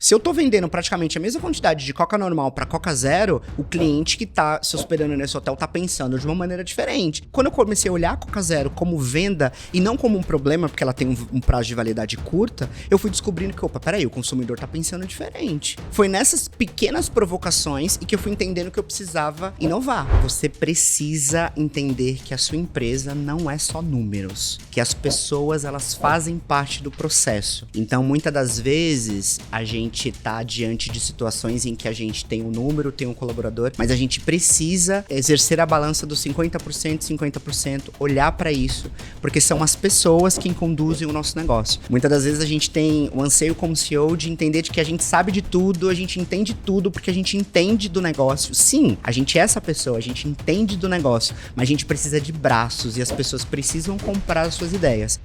Se eu tô vendendo praticamente a mesma quantidade de Coca normal pra Coca Zero, o cliente que tá se hospedando nesse hotel tá pensando de uma maneira diferente. Quando eu comecei a olhar a Coca Zero como venda e não como um problema, porque ela tem um prazo de validade curta, eu fui descobrindo que, opa, peraí, o consumidor tá pensando diferente. Foi nessas pequenas provocações e que eu fui entendendo que eu precisava inovar. Você precisa entender que a sua empresa não é só números, que as pessoas, elas fazem parte do processo. Então, muitas das vezes, a gente tá diante de situações em que a gente tem um número, tem um colaborador, mas a gente precisa exercer a balança dos 50%, 50%, olhar para isso, porque são as pessoas que conduzem o nosso negócio. Muitas das vezes a gente tem o anseio como CEO de entender de que a gente sabe de tudo, a gente entende tudo porque a gente entende do negócio. Sim, a gente é essa pessoa, a gente entende do negócio, mas a gente precisa de braços e as pessoas precisam comprar as suas ideias.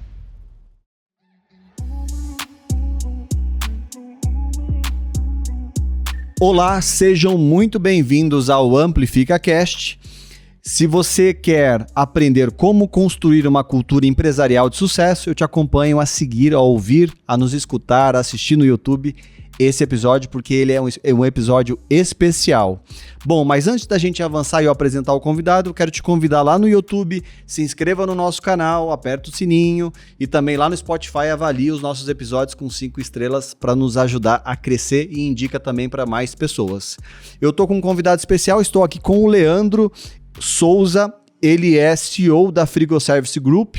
Olá, sejam muito bem-vindos ao Amplifica Cast. Se você quer aprender como construir uma cultura empresarial de sucesso, eu te acompanho a seguir, a ouvir, a nos escutar, a assistir no YouTube esse episódio, porque ele é um episódio especial. Bom, mas antes da gente avançar e eu apresentar o convidado, eu quero te convidar lá no YouTube, se inscreva no nosso canal, aperta o sininho e também lá no Spotify avalie os nossos episódios com 5 estrelas para nos ajudar a crescer e indica também para mais pessoas. Eu estou com um convidado especial, estou aqui com o Leandro Souza, ele é CEO da Frigoservice Group.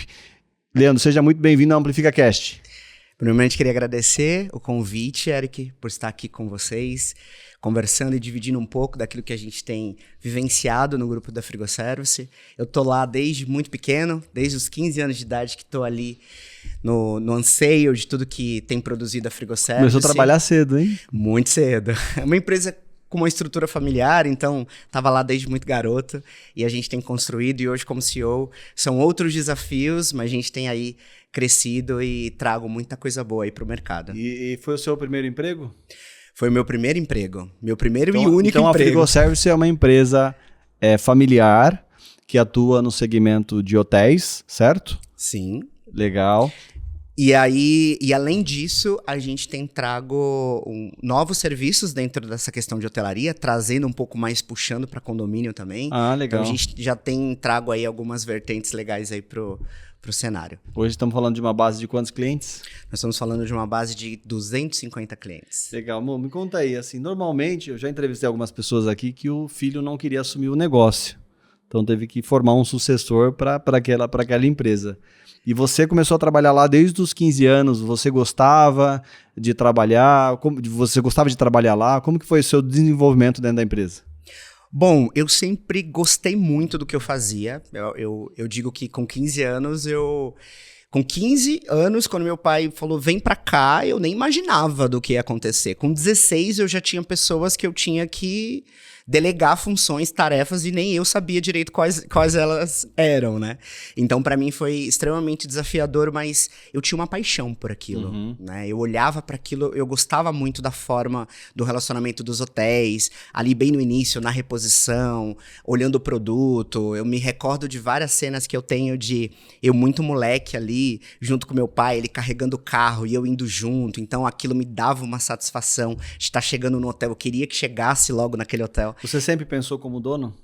Leandro, seja muito bem-vindo ao Amplifica Cast. Primeiramente, queria agradecer o convite, Eric, por estar aqui com vocês, conversando e dividindo um pouco daquilo que a gente tem vivenciado no grupo da Frigoservice. Eu tô lá desde muito pequeno, desde os 15 anos de idade que tô ali no anseio de tudo que tem produzido a Frigoservice. Começou a trabalhar cedo, hein? Muito cedo. É uma empresa com uma estrutura familiar, então estava lá desde muito garoto e a gente tem construído e hoje como CEO são outros desafios, mas a gente tem aí crescido e trago muita coisa boa aí pro mercado. E foi o seu primeiro emprego? Foi o meu primeiro emprego, meu primeiro e único então emprego. Então a Frigoservice é uma empresa familiar que atua no segmento de hotéis, certo? Sim. Legal. E aí, e além disso, a gente tem trago novos serviços dentro dessa questão de hotelaria, trazendo um pouco mais, puxando para condomínio também. Ah, legal. Então a gente já tem trago aí algumas vertentes legais aí pro cenário. Hoje estamos falando de uma base de quantos clientes? Nós estamos falando de uma base de 250 clientes. Legal, amor, me conta aí, assim, normalmente, eu já entrevistei algumas pessoas aqui que o filho não queria assumir o negócio, então teve que formar um sucessor para aquela empresa. E você começou a trabalhar lá desde os 15 anos, você gostava de trabalhar, você gostava de trabalhar lá, como que foi o seu desenvolvimento dentro da empresa? Bom, eu sempre gostei muito do que eu fazia, eu digo que com 15 anos Com 15 anos, quando meu pai falou, vem pra cá, eu nem imaginava do que ia acontecer. Com 16, eu já tinha pessoas que eu tinha que delegar funções, tarefas, e nem eu sabia direito quais elas eram, né? Então, pra mim, foi extremamente desafiador, mas eu tinha uma paixão por aquilo, né? Eu olhava pra aquilo, eu gostava muito da forma do relacionamento dos hotéis, ali bem no início, na reposição, olhando o produto. Eu me recordo de várias cenas que eu tenho de eu muito moleque ali, junto com meu pai, ele carregando o carro e eu indo junto. Então, aquilo me dava uma satisfação de estar chegando no hotel. Eu queria que chegasse logo naquele hotel. Você sempre pensou como dono?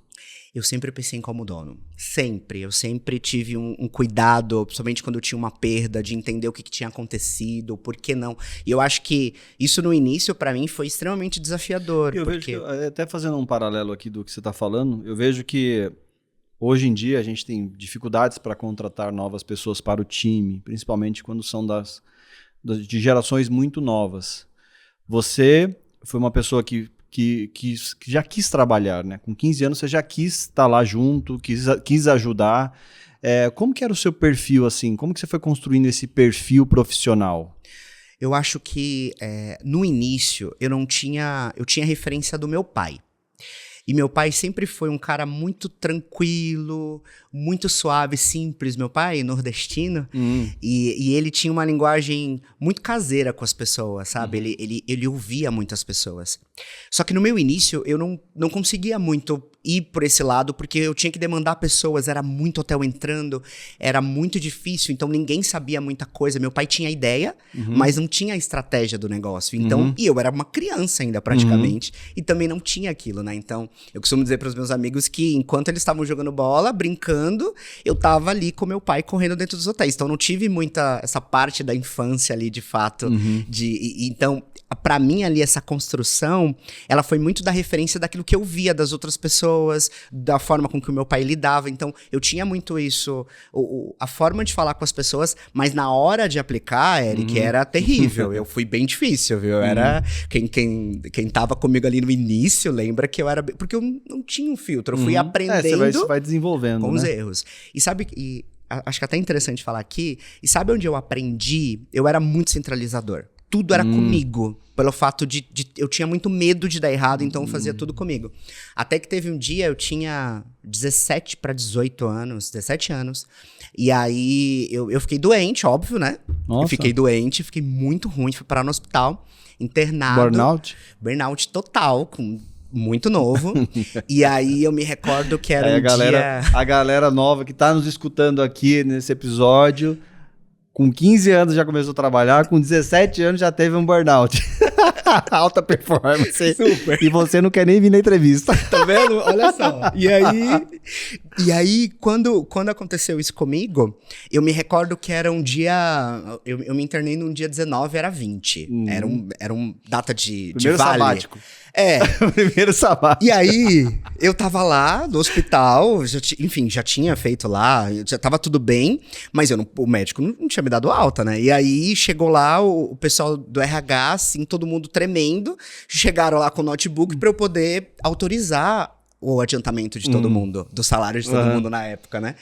Eu sempre pensei como dono. Sempre. Eu sempre tive um cuidado, principalmente quando eu tinha uma perda, de entender o que tinha acontecido, por que não. E eu acho que isso no início, pra mim, foi extremamente desafiador. Eu vejo que, até fazendo um paralelo aqui do que você está falando, eu vejo que hoje em dia a gente tem dificuldades para contratar novas pessoas para o time, principalmente quando são de gerações muito novas. Você foi uma pessoa que já quis trabalhar, né? Com 15 anos você já quis estar lá junto, quis ajudar. Como que era o seu perfil, assim? Como que você foi construindo esse perfil profissional? Eu acho que no início eu tinha referência do meu pai. E meu pai sempre foi um cara muito tranquilo, muito suave, simples. Meu pai, nordestino, e ele tinha uma linguagem muito caseira com as pessoas, sabe? Ele ouvia muito as pessoas. Só que no meu início, eu não conseguia muito ir por esse lado, porque eu tinha que demandar pessoas, era muito hotel entrando, era muito difícil, então ninguém sabia muita coisa. Meu pai tinha a ideia, mas não tinha a estratégia do negócio. Então, e eu era uma criança ainda, praticamente, e também não tinha aquilo, né? Então, eu costumo dizer para os meus amigos que enquanto eles estavam jogando bola, brincando, eu tava ali com meu pai correndo dentro dos hotéis. Então, não tive muita essa parte da infância ali, de fato, então, pra mim ali, essa construção, ela foi muito da referência daquilo que eu via das outras pessoas, da forma com que o meu pai lidava. Então, eu tinha muito isso, a forma de falar com as pessoas, mas na hora de aplicar, Eric, era terrível. Eu fui bem difícil, viu? Eu era... Quem tava comigo ali no início, lembra que eu era... Porque eu não tinha um filtro, eu fui aprendendo... Você vai desenvolvendo, com os erros. E sabe... acho que é até interessante falar aqui, e sabe onde eu aprendi? Eu era muito centralizador. Tudo era comigo, pelo fato de eu tinha muito medo de dar errado, então eu fazia tudo comigo. Até que teve um dia, eu tinha 17 para 18 anos, 17 anos, e aí eu fiquei doente, óbvio, né? Nossa. Eu fiquei doente, fiquei muito ruim, fui parar no hospital, internado. Burnout? Burnout total, muito novo. E aí eu me recordo que era A galera nova que tá nos escutando aqui nesse episódio, com 15 anos já começou a trabalhar, com 17 anos já teve um burnout. Alta performance. Super. E você não quer nem vir na entrevista. Tá vendo? Olha só. E aí quando aconteceu isso comigo, eu me recordo que era um dia... Eu me internei num dia 19, era 20. Era um data de Primeiro vale. sabático. Primeiro sabático. E aí, eu tava lá no hospital, já tinha feito lá, já tava tudo bem, mas o médico não tinha me dado alta, né? E aí, chegou lá o pessoal do RH, assim, todo mundo tremendo, chegaram lá com o notebook pra eu poder autorizar o adiantamento de todo mundo, do salário de todo mundo na época, né?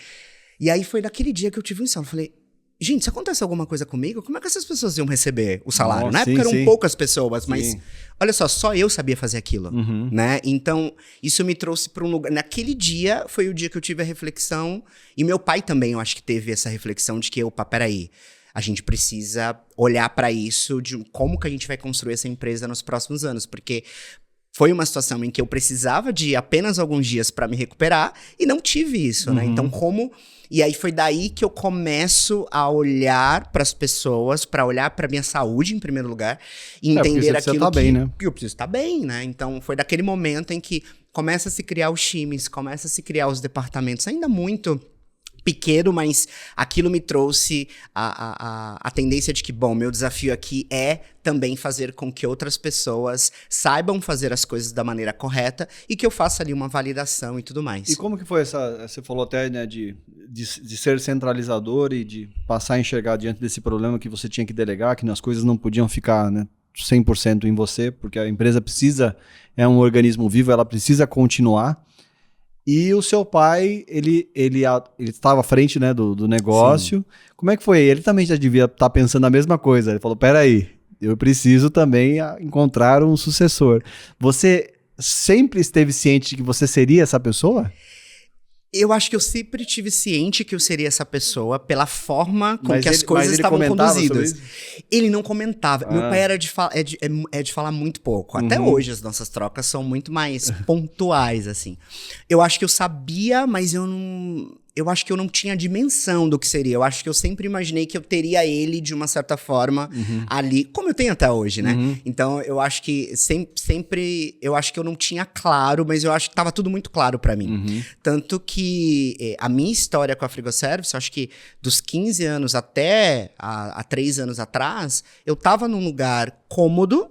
E aí, foi naquele dia que eu tive um insight, eu falei... Gente, se acontece alguma coisa comigo, como é que essas pessoas iam receber o salário? Na época eram poucas pessoas, mas olha só eu sabia fazer aquilo, né? Então, isso me trouxe para um lugar... Naquele dia, foi o dia que eu tive a reflexão, e meu pai também, eu acho que teve essa reflexão de que, peraí, a gente precisa olhar para isso, de como que a gente vai construir essa empresa nos próximos anos, porque... Foi uma situação em que eu precisava de apenas alguns dias para me recuperar e não tive isso, né? Então, E aí foi daí que eu começo a olhar para as pessoas, para olhar para minha saúde em primeiro lugar, e entender aquilo bem, né? que eu preciso estar bem, né? Então, foi daquele momento em que começa a se criar os times, começa a se criar os departamentos, ainda muito... pequeno, mas aquilo me trouxe a tendência de que, meu desafio aqui é também fazer com que outras pessoas saibam fazer as coisas da maneira correta e que eu faça ali uma validação e tudo mais. E como que foi você falou até, né, de ser centralizador e de passar a enxergar diante desse problema que você tinha que delegar, que as coisas não podiam ficar, né, 100% em você, porque a empresa é um organismo vivo, ela precisa continuar. E o seu pai, ele estava à frente, né, do negócio. Sim. Como é que foi? Ele também já devia estar pensando a mesma coisa. Ele falou, peraí, eu preciso também encontrar um sucessor. Você sempre esteve ciente de que você seria essa pessoa? Eu acho que eu sempre tive ciente que eu seria essa pessoa pela forma com que as coisas estavam conduzidas. Ele não comentava. Meu pai era de falar muito pouco. Até hoje as nossas trocas são muito mais pontuais, assim. Eu acho que eu sabia, mas eu acho que eu não tinha dimensão do que seria. Eu acho que eu sempre imaginei que eu teria ele de uma certa forma ali, como eu tenho até hoje, né? Então, eu acho que sempre eu acho que eu não tinha claro, mas eu acho que estava tudo muito claro para mim. Tanto que a minha história com a Frigoservice, eu acho que dos 15 anos até há 3 anos atrás, eu estava num lugar cômodo,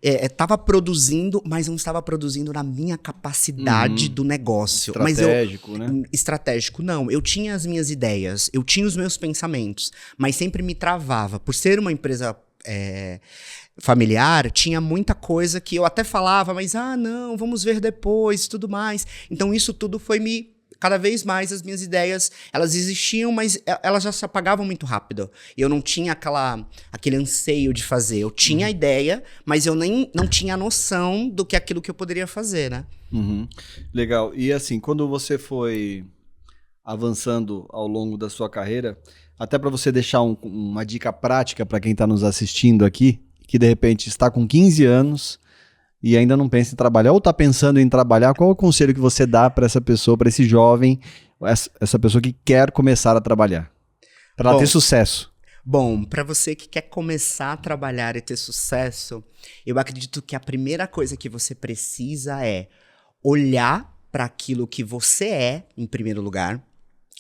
estava produzindo, mas não estava produzindo na minha capacidade do negócio. Estratégico, né? Estratégico, não. Eu tinha as minhas ideias, eu tinha os meus pensamentos, mas sempre me travava. Por ser uma empresa familiar, tinha muita coisa que eu até falava, mas não, vamos ver depois, tudo mais. Então isso tudo foi cada vez mais as minhas ideias, elas existiam, mas elas já se apagavam muito rápido. Eu não tinha aquele anseio de fazer. Eu tinha a ideia, mas eu não tinha a noção do que aquilo que eu poderia fazer, né? Legal. E assim, quando você foi avançando ao longo da sua carreira, até para você deixar uma dica prática para quem está nos assistindo aqui, que de repente está com 15 anos e ainda não pensa em trabalhar, ou está pensando em trabalhar, qual é o conselho que você dá para essa pessoa, para esse jovem, essa pessoa que quer começar a trabalhar, para ela ter sucesso? Bom, para você que quer começar a trabalhar e ter sucesso, eu acredito que a primeira coisa que você precisa é olhar para aquilo que você é, em primeiro lugar,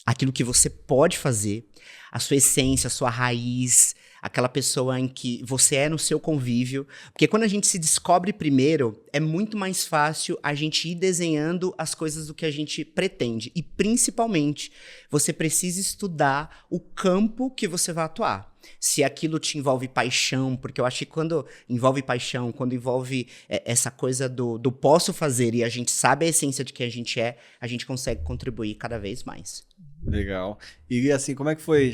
aquilo que você pode fazer, a sua essência, a sua raiz, aquela pessoa em que você é no seu convívio. Porque quando a gente se descobre primeiro, é muito mais fácil a gente ir desenhando as coisas do que a gente pretende. E, principalmente, você precisa estudar o campo que você vai atuar. Se aquilo te envolve paixão, porque eu acho que quando envolve paixão, quando envolve essa coisa do posso fazer e a gente sabe a essência de quem a gente consegue contribuir cada vez mais. Legal. E assim, como é que foi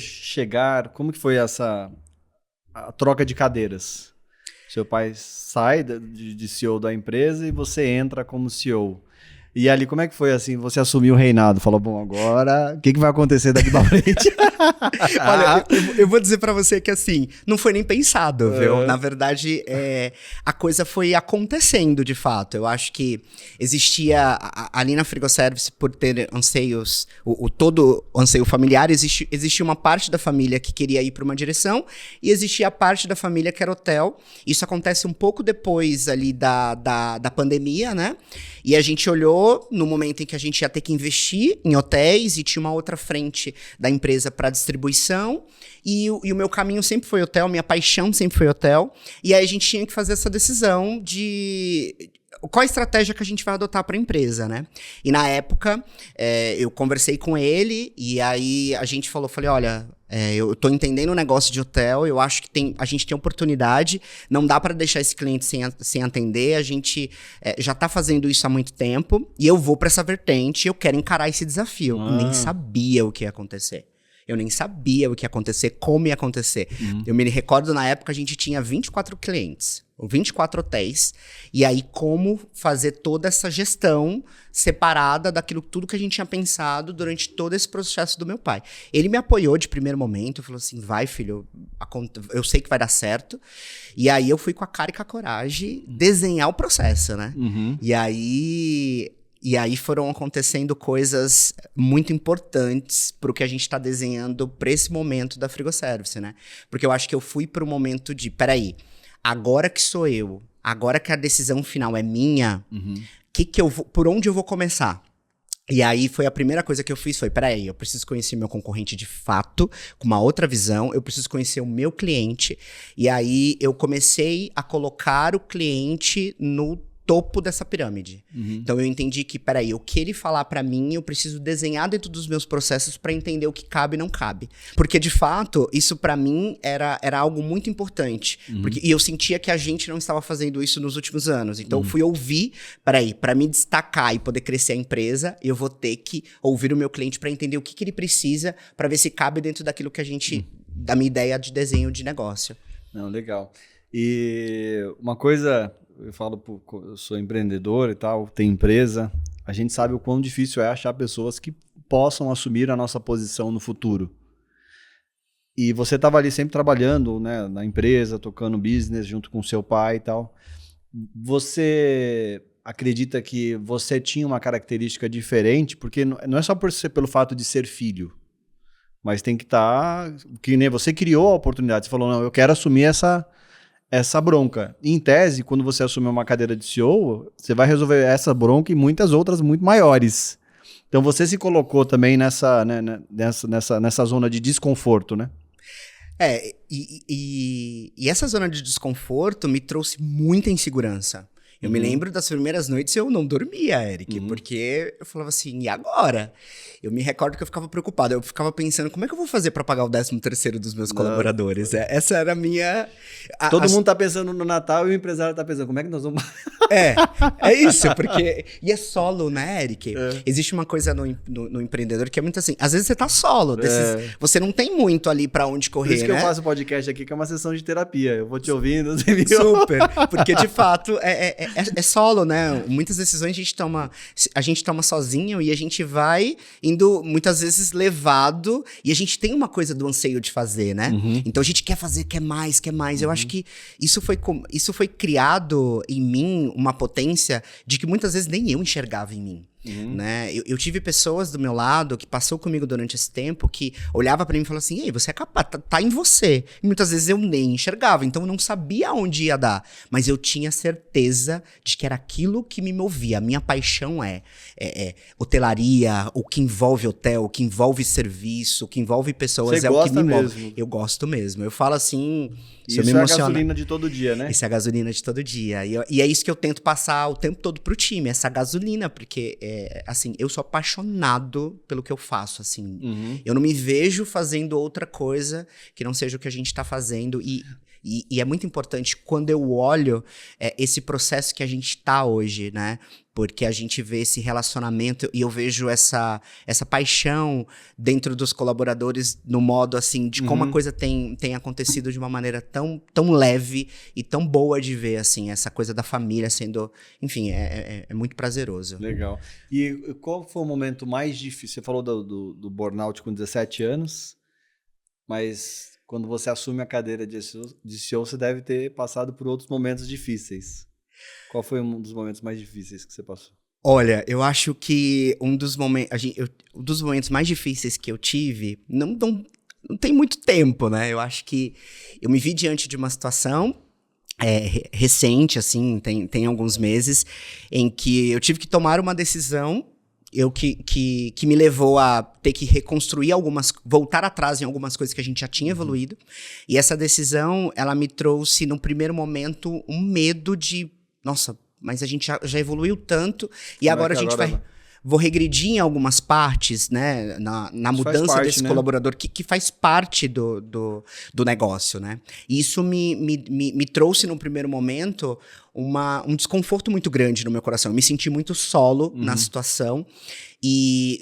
como que foi a troca de cadeiras? Seu pai sai de CEO da empresa e você entra como CEO. E ali, como é que foi assim? Você assumiu o reinado, falou, bom, agora, o que vai acontecer daqui pra frente? Olha, eu vou dizer pra você que assim, não foi nem pensado, viu? Na verdade, a coisa foi acontecendo, de fato. Eu acho que existia, ali na Frigoservice, por ter anseios, todo anseio familiar, existia uma parte da família que queria ir pra uma direção, e existia a parte da família que era hotel. Isso acontece um pouco depois ali da pandemia, né? E a gente olhou no momento em que a gente ia ter que investir em hotéis e tinha uma outra frente da empresa para distribuição e o meu caminho sempre foi hotel, minha paixão sempre foi hotel. E aí a gente tinha que fazer essa decisão de qual a estratégia que a gente vai adotar para a empresa, né? E na época eu conversei com ele e aí a gente falei, olha, eu tô entendendo o negócio de hotel, eu acho que a gente tem oportunidade, não dá para deixar esse cliente sem atender, a gente já tá fazendo isso há muito tempo e eu vou para essa vertente, eu quero encarar esse desafio. Nem sabia o que ia acontecer. Eu nem sabia o que ia acontecer, como ia acontecer. Eu me recordo, na época, a gente tinha 24 clientes, 24 hotéis, e aí como fazer toda essa gestão separada daquilo tudo que a gente tinha pensado durante todo esse processo do meu pai. Ele me apoiou de primeiro momento, falou assim, vai filho, eu sei que vai dar certo. E aí eu fui com a cara e com a coragem desenhar o processo, né? E aí foram acontecendo coisas muito importantes pro que a gente tá desenhando pra esse momento da Frigoservice, né? Porque eu acho que eu fui pro momento de, peraí, agora que sou eu, agora que a decisão final é minha, por onde eu vou começar? E aí foi a primeira coisa que eu fiz, peraí, eu preciso conhecer meu concorrente de fato, com uma outra visão, eu preciso conhecer o meu cliente. E aí eu comecei a colocar o cliente no topo dessa pirâmide. Então eu entendi que, peraí, o que ele falar pra mim, eu preciso desenhar dentro dos meus processos pra entender o que cabe e não cabe. Porque, de fato, isso pra mim era algo muito importante. E eu sentia que a gente não estava fazendo isso nos últimos anos. Então eu fui ouvir, peraí, pra me destacar e poder crescer a empresa, eu vou ter que ouvir o meu cliente pra entender o que ele precisa, pra ver se cabe dentro daquilo que a gente, da minha ideia de desenho de negócio. Não, legal. E uma coisa... Eu eu sou empreendedor e tal, tenho empresa. A gente sabe o quão difícil é achar pessoas que possam assumir a nossa posição no futuro. E você estava ali sempre trabalhando, né, na empresa, tocando business junto com seu pai e tal. Você acredita que você tinha uma característica diferente? Porque não é só pelo fato de ser filho, mas tem que estar... que nem você criou a oportunidade. Você falou, não, eu quero assumir essa bronca. Em tese, quando você assumir uma cadeira de CEO, você vai resolver essa bronca e muitas outras muito maiores. Então você se colocou também nessa zona de desconforto, né? E essa zona de desconforto me trouxe muita insegurança. Eu me lembro das primeiras noites eu não dormia, Eric, porque eu falava assim, e agora? Eu me recordo que eu ficava preocupado, eu ficava pensando, como é que eu vou fazer pra pagar o 13º dos meus colaboradores? Essa era a minha... Todo mundo tá pensando no Natal e o empresário tá pensando, como é que nós vamos... É isso, porque... E é solo, né, Eric? Existe uma coisa no empreendedor que é muito assim, às vezes você tá solo, você não tem muito ali pra onde correr, Por isso que né? eu faço o podcast aqui, que é uma sessão de terapia, eu vou te ouvindo, você me Super, porque de fato é solo, né? Muitas decisões a gente toma sozinho e a gente vai indo, muitas vezes, levado, e a gente tem uma coisa do anseio de fazer, né? Então a gente quer fazer, quer mais. Eu acho que isso foi criado em mim uma potência de que muitas vezes nem eu enxergava em mim. Né? Eu tive pessoas do meu lado que passou comigo durante esse tempo que olhava pra mim e falava assim, ei, você é capaz, tá em você. E muitas vezes eu nem enxergava, então eu não sabia onde ia dar, mas eu tinha certeza de que era aquilo que me movia. A minha paixão é hotelaria, o que envolve hotel, o que envolve serviço, o que envolve pessoas, você é o que me mesmo. move. Eu gosto mesmo. Eu falo assim, isso é a gasolina de todo dia, né? Isso é a gasolina de todo dia. E é isso que eu tento passar o tempo todo pro time, essa gasolina, porque assim, eu sou apaixonado pelo que eu faço, assim. Eu não me vejo fazendo outra coisa que não seja o que a gente tá fazendo. E é muito importante quando eu olho esse processo que a gente tá hoje, né? Porque a gente vê esse relacionamento e eu vejo essa paixão dentro dos colaboradores no modo, assim, de como a coisa tem acontecido de uma maneira tão leve e tão boa de ver, assim, essa coisa da família sendo... Enfim, é muito prazeroso. Legal. E qual foi o momento mais difícil? Você falou do burnout com 17 anos, mas quando você assume a cadeira de CEO, você deve ter passado por outros momentos difíceis. Qual foi um dos momentos mais difíceis que você passou? Olha, eu acho que um dos momentos mais difíceis que eu tive, não tem muito tempo, né? Eu acho que eu me vi diante de uma situação recente, assim, tem alguns meses, em que eu tive que tomar uma decisão que me levou a ter que reconstruir voltar atrás em algumas coisas que a gente já tinha evoluído. E essa decisão, ela me trouxe, num primeiro momento, um medo de... Nossa, mas a gente já evoluiu tanto e agora a gente vou regredir em algumas partes, né, na mudança desse colaborador que faz parte do negócio, né? E isso me trouxe, no primeiro momento, um desconforto muito grande no meu coração. Eu me senti muito solo na situação.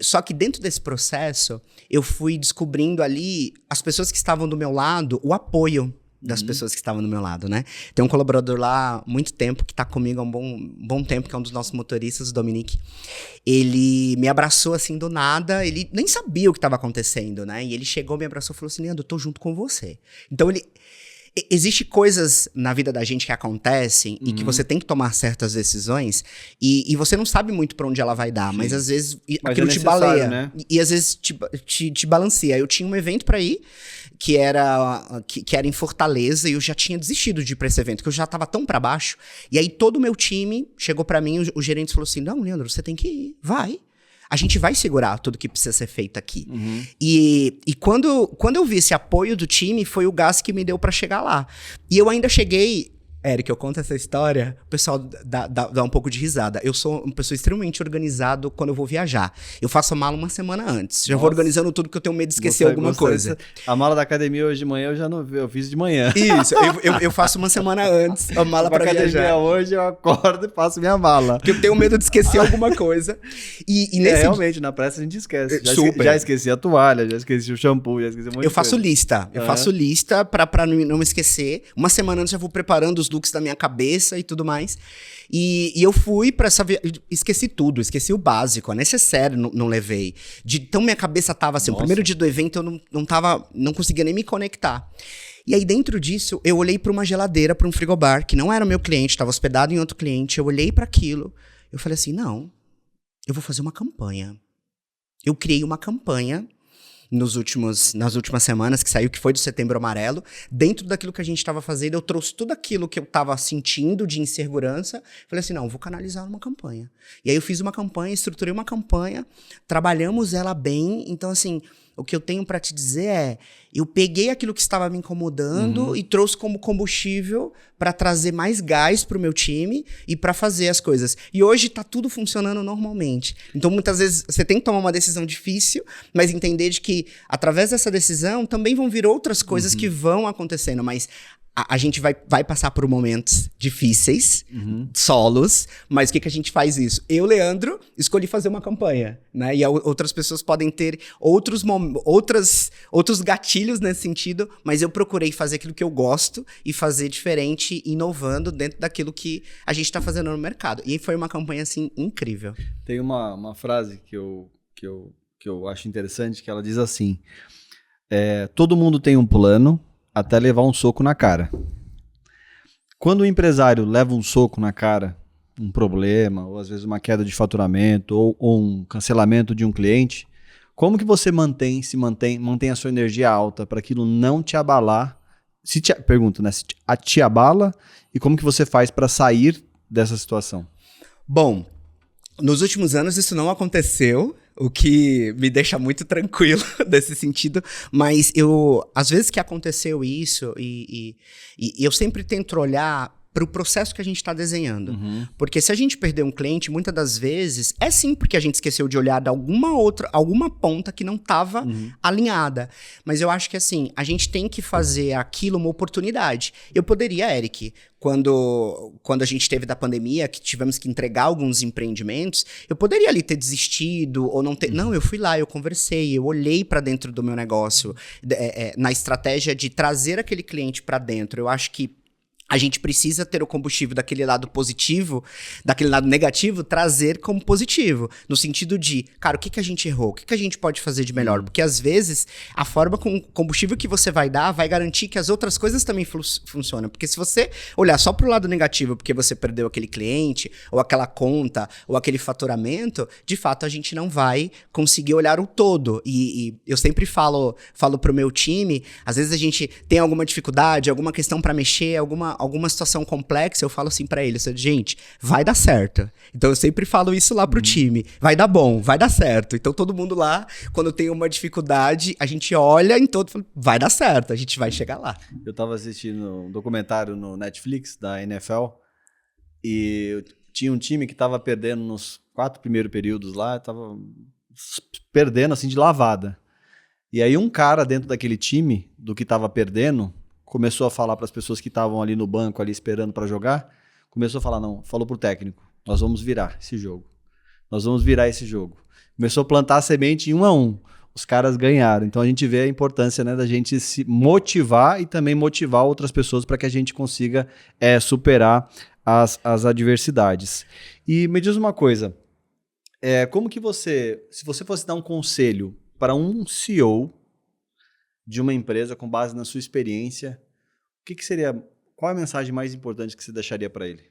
Só que dentro desse processo, eu fui descobrindo ali as pessoas que estavam do meu lado, o apoio das pessoas que estavam do meu lado, né? Tem um colaborador lá há muito tempo, que tá comigo há um bom tempo, que é um dos nossos motoristas, o Dominique. Ele me abraçou assim do nada, ele nem sabia o que estava acontecendo, né? E ele chegou, me abraçou e falou assim, Leandro, eu tô junto com você. Então existe coisas na vida da gente que acontecem e que você tem que tomar certas decisões e você não sabe muito pra onde ela vai dar, mas às vezes aquilo te baleia, né? E às vezes te balanceia. Eu tinha um evento pra ir que era em Fortaleza e eu já tinha desistido de ir pra esse evento, que eu já tava tão pra baixo. E aí todo o meu time chegou pra mim, o gerente falou assim, não, Leandro, você tem que ir, vai. A gente vai segurar tudo que precisa ser feito aqui. E quando eu vi esse apoio do time, foi o gás que me deu pra chegar lá. E eu ainda cheguei... Eric, eu conto essa história, o pessoal dá um pouco de risada. Eu sou uma pessoa extremamente organizada quando eu vou viajar. Eu faço a mala uma semana antes. Já vou organizando tudo, que eu tenho medo de esquecer alguma coisa. A mala da academia hoje de manhã eu já não vi, eu fiz de manhã. Isso, eu faço uma semana antes a mala pra viajar. Academia hoje eu acordo e faço minha mala. Porque eu tenho medo de esquecer alguma coisa. E nesse realmente, na pressa a gente esquece. Super. Já esqueci a toalha, já esqueci o shampoo, já esqueci um monte de faço coisa. lista. Eu faço lista pra não me esquecer. Uma semana antes já vou preparando os looks da minha cabeça e tudo mais. E eu fui pra essa esqueci tudo, esqueci o básico, a necessário não levei. Então minha cabeça tava assim, o primeiro dia do evento eu não conseguia nem me conectar. E aí dentro disso, eu olhei pra uma geladeira, pra um frigobar, que não era o meu cliente, tava hospedado em outro cliente, eu olhei pra aquilo, eu falei assim, não, eu vou fazer uma campanha. Eu criei uma campanha nas últimas semanas, que saiu, que foi do Setembro Amarelo. Dentro daquilo que a gente estava fazendo, eu trouxe tudo aquilo que eu estava sentindo de insegurança. Falei assim, não, vou canalizar numa campanha. E aí eu fiz uma campanha, estruturei uma campanha, trabalhamos ela bem. Então, assim, o que eu tenho para te dizer é, eu peguei aquilo que estava me incomodando e trouxe como combustível para trazer mais gás pro meu time e para fazer as coisas. E hoje tá tudo funcionando normalmente. Então, muitas vezes, você tem que tomar uma decisão difícil, mas entender de que, através dessa decisão, também vão vir outras coisas que vão acontecendo. Mas a gente vai passar por momentos difíceis, solos, mas o que a gente faz isso? Eu, Leandro, escolhi fazer uma campanha, né? E outras pessoas podem ter outros gatilhos nesse sentido, mas eu procurei fazer aquilo que eu gosto e fazer diferente, inovando dentro daquilo que a gente está fazendo no mercado. E foi uma campanha, assim, incrível. Tem uma frase que eu acho interessante, que ela diz assim, todo mundo tem um plano, até levar um soco na cara. Quando o empresário leva um soco na cara, um problema, ou às vezes uma queda de faturamento, ou um cancelamento de um cliente, como que você mantém a sua energia alta para aquilo não te abalar? Pergunto, né? Se te abala, e como que você faz para sair dessa situação? Bom, nos últimos anos isso não aconteceu, o que me deixa muito tranquilo nesse sentido, mas às vezes que aconteceu isso, e eu sempre tento olhar para o processo que a gente está desenhando. Porque se a gente perder um cliente, muitas das vezes, é sim porque a gente esqueceu de olhar de alguma ponta que não estava alinhada. Mas eu acho que assim, a gente tem que fazer aquilo uma oportunidade. Eu poderia, Eric, quando a gente teve da pandemia, que tivemos que entregar alguns empreendimentos, eu poderia ali ter desistido ou não ter... Não, eu fui lá, eu conversei, eu olhei para dentro do meu negócio, na estratégia de trazer aquele cliente para dentro. Eu acho que a gente precisa ter o combustível daquele lado positivo, daquele lado negativo, trazer como positivo. No sentido de, cara, o que a gente errou? O que a gente pode fazer de melhor? Porque às vezes, a forma com o combustível que você vai dar vai garantir que as outras coisas também funcionam. Porque se você olhar só pro lado negativo, porque você perdeu aquele cliente, ou aquela conta, ou aquele faturamento, de fato a gente não vai conseguir olhar o todo. E eu sempre falo pro meu time, às vezes a gente tem alguma dificuldade, alguma questão para mexer, alguma situação complexa, eu falo assim pra eles, gente, vai dar certo. Então eu sempre falo isso lá pro time, vai dar bom, vai dar certo. Então todo mundo lá, quando tem uma dificuldade, a gente olha em todo e fala, vai dar certo, a gente vai chegar lá. Eu tava assistindo um documentário no Netflix da NFL e tinha um time que tava perdendo nos 4 primeiros períodos lá, tava perdendo assim de lavada. E aí um cara dentro daquele time, do que tava perdendo, começou a falar para as pessoas que estavam ali no banco, ali esperando para jogar, começou a falar, falou pro técnico, nós vamos virar esse jogo. Nós vamos virar esse jogo. Começou a plantar a semente em 1 a 1. Os caras ganharam. Então a gente vê a importância, né, da gente se motivar e também motivar outras pessoas para que a gente consiga superar as adversidades. E me diz uma coisa, como que se você fosse dar um conselho para um CEO de uma empresa com base na sua experiência, qual é a mensagem mais importante que você deixaria para ele?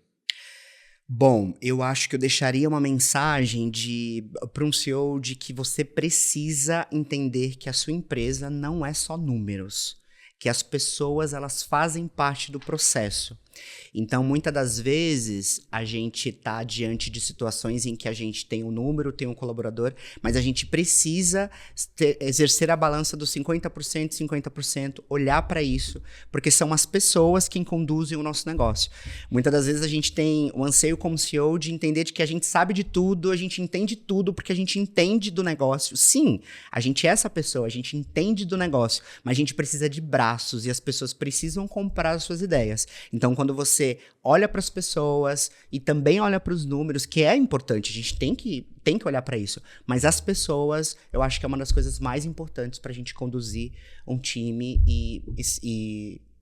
Bom, eu acho que eu deixaria uma mensagem para um CEO de que você precisa entender que a sua empresa não é só números, que as pessoas elas fazem parte do processo. Então, muitas das vezes, a gente está diante de situações em que a gente tem um número, tem um colaborador, mas a gente precisa exercer a balança dos 50%, 50%, olhar para isso, porque são as pessoas quem conduzem o nosso negócio. Muitas das vezes a gente tem o anseio como CEO de entender de que a gente sabe de tudo, a gente entende tudo, porque a gente entende do negócio. Sim, a gente é essa pessoa, a gente entende do negócio, mas a gente precisa de braços e as pessoas precisam comprar as suas ideias. Então, quando você olha para as pessoas e também olha para os números, que é importante, a gente tem que olhar para isso. Mas as pessoas, eu acho que é uma das coisas mais importantes para a gente conduzir um time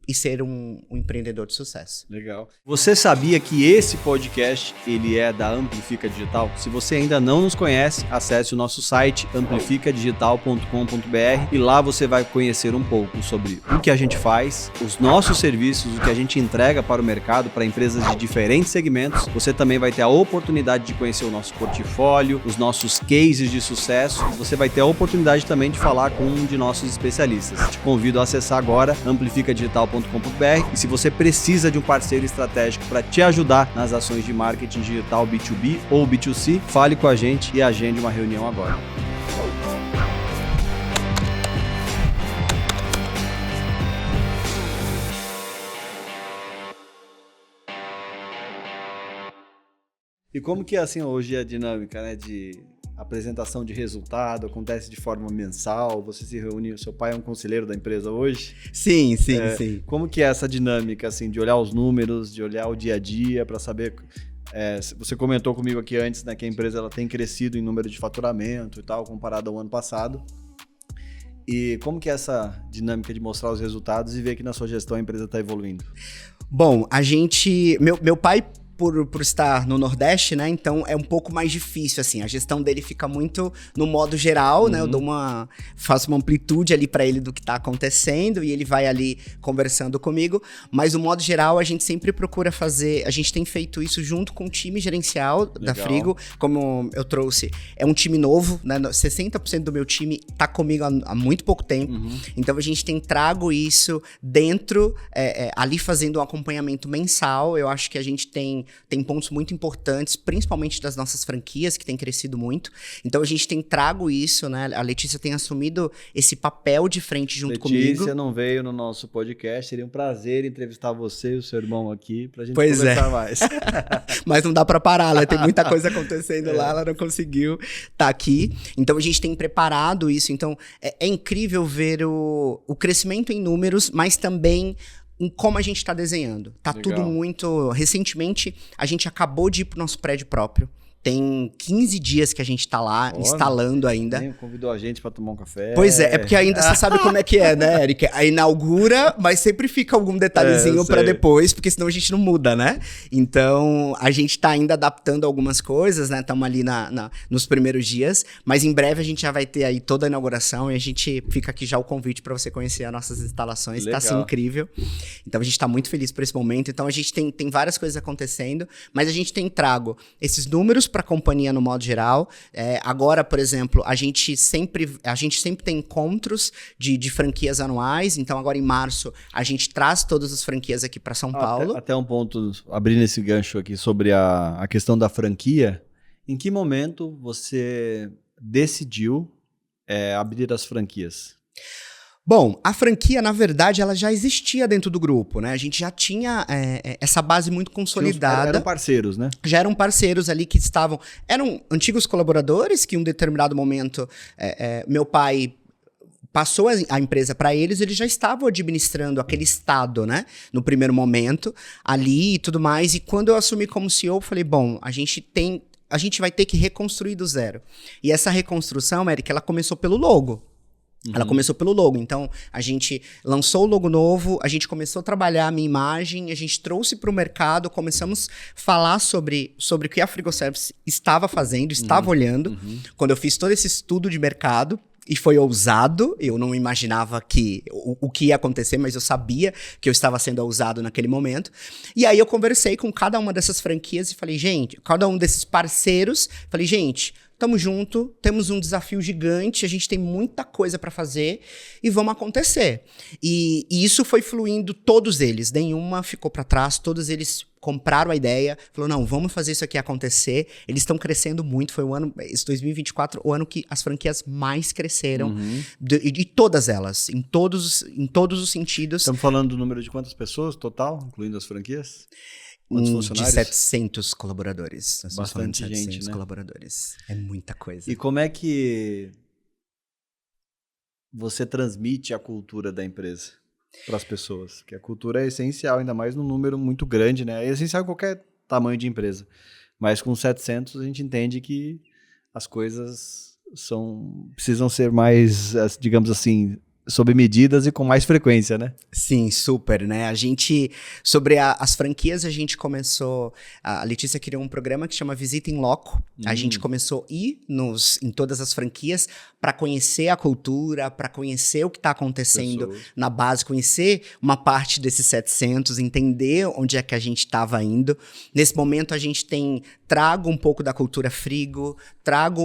e ser um empreendedor de sucesso. Legal. Você sabia que esse podcast, ele é da Amplifica Digital? Se você ainda não nos conhece, acesse o nosso site amplificadigital.com.br e lá você vai conhecer um pouco sobre o que a gente faz, os nossos serviços, o que a gente entrega para o mercado, para empresas de diferentes segmentos. Você também vai ter a oportunidade de conhecer o nosso portfólio, os nossos cases de sucesso. Você vai ter a oportunidade também de falar com um de nossos especialistas. Te convido a acessar agora amplificadigital.com.br e se você precisa de um parceiro estratégico para te ajudar nas ações de marketing digital B2B ou B2C, fale com a gente e agende uma reunião agora. E como que é assim hoje a dinâmica, né, de apresentação de resultado, acontece de forma mensal, você se reúne, o seu pai é um conselheiro da empresa hoje? Sim. Como que é essa dinâmica, assim, de olhar os números, de olhar o dia a dia para saber... você comentou comigo aqui antes, né, que a empresa ela tem crescido em número de faturamento e tal, comparado ao ano passado. E como que é essa dinâmica de mostrar os resultados e ver que na sua gestão a empresa está evoluindo? Bom, meu pai por estar no Nordeste, né? Então é um pouco mais difícil, assim. A gestão dele fica muito no modo geral, né? Eu faço uma amplitude ali pra ele do que tá acontecendo e ele vai ali conversando comigo. Mas no modo geral, a gente sempre procura fazer... A gente tem feito isso junto com o time gerencial da Frigo. Como eu trouxe, é um time novo, né? 60% do meu time tá comigo há muito pouco tempo. Então a gente tem trago isso dentro, ali fazendo um acompanhamento mensal. Eu acho que a gente tem pontos muito importantes, principalmente das nossas franquias, que tem crescido muito. Então a gente tem trago isso, né? A Letícia tem assumido esse papel de frente junto comigo. Letícia não veio no nosso podcast, seria um prazer entrevistar você e o seu irmão aqui pra gente conversar mais. Mas não dá pra parar, ela tem muita coisa acontecendo lá, ela não conseguiu estar aqui. Então a gente tem preparado isso. Então é incrível ver o crescimento em números, mas também em como a gente está desenhando. Tá tudo muito... Recentemente, a gente acabou de ir pro nosso prédio próprio. Tem 15 dias que a gente tá lá, instalando ainda. Convidou a gente pra tomar um café. Pois é porque ainda você sabe como é que é, né, Eric? A inaugura, mas sempre fica algum detalhezinho pra depois, porque senão a gente não muda, né? Então, a gente tá ainda adaptando algumas coisas, né? Estamos ali nos primeiros dias, mas em breve a gente já vai ter aí toda a inauguração e a gente fica aqui já o convite pra você conhecer as nossas instalações. Legal. Tá assim incrível. Então, a gente tá muito feliz por esse momento. Então, a gente tem várias coisas acontecendo, mas a gente tem trago esses números para a companhia no modo geral. Agora, por exemplo, a gente sempre tem encontros de franquias anuais. Então, agora em março, a gente traz todas as franquias aqui para São Paulo. Até um ponto, abrindo esse gancho aqui sobre a questão da franquia. Em que momento você decidiu abrir as franquias? Bom, a franquia, na verdade, ela já existia dentro do grupo, né? A gente já tinha essa base muito consolidada. Eram parceiros, né? Já eram parceiros ali que estavam... Eram antigos colaboradores que em um determinado momento meu pai passou a empresa para eles já estavam administrando aquele estado, né? No primeiro momento, ali e tudo mais. E quando eu assumi como CEO, eu falei, bom, a gente vai ter que reconstruir do zero. E essa reconstrução, Eric, ela começou pelo logo. Ela começou pelo logo, então a gente lançou o logo novo, a gente começou a trabalhar a minha imagem, a gente trouxe para o mercado, começamos a falar sobre o que a Frigoservice estava fazendo, estava olhando, quando eu fiz todo esse estudo de mercado. E foi ousado, eu não imaginava o que ia acontecer, mas eu sabia que eu estava sendo ousado naquele momento. E aí eu conversei com cada uma dessas franquias e falei, gente, cada um desses parceiros, falei, gente, tamo junto, temos um desafio gigante, a gente tem muita coisa para fazer e vamos acontecer. E isso foi fluindo, todos eles, nenhuma ficou para trás, todos eles compraram a ideia, falou, não, vamos fazer isso aqui acontecer. Eles estão crescendo muito, foi esse 2024, o ano que as franquias mais cresceram, de todas elas, em todos os sentidos. Estamos falando do número de quantas pessoas total, incluindo as franquias? Quantos funcionários? De 700 colaboradores. Bastante 700 gente, né? Colaboradores. É muita coisa. E como é que você transmite a cultura da empresa para as pessoas? Porque a cultura é essencial, ainda mais num número muito grande, né? É essencial em qualquer tamanho de empresa. Mas com 700 a gente entende que as coisas precisam ser mais, digamos assim, sob medidas e com mais frequência, né? Sim, super, né? A gente, sobre as franquias, a gente começou... A Letícia criou um programa que chama Visita em Loco. A gente começou a ir em todas as franquias para conhecer a cultura, para conhecer o que está acontecendo na base, conhecer uma parte desses 700, entender onde é que a gente estava indo. Nesse momento, a gente trago um pouco da cultura Frigo, trago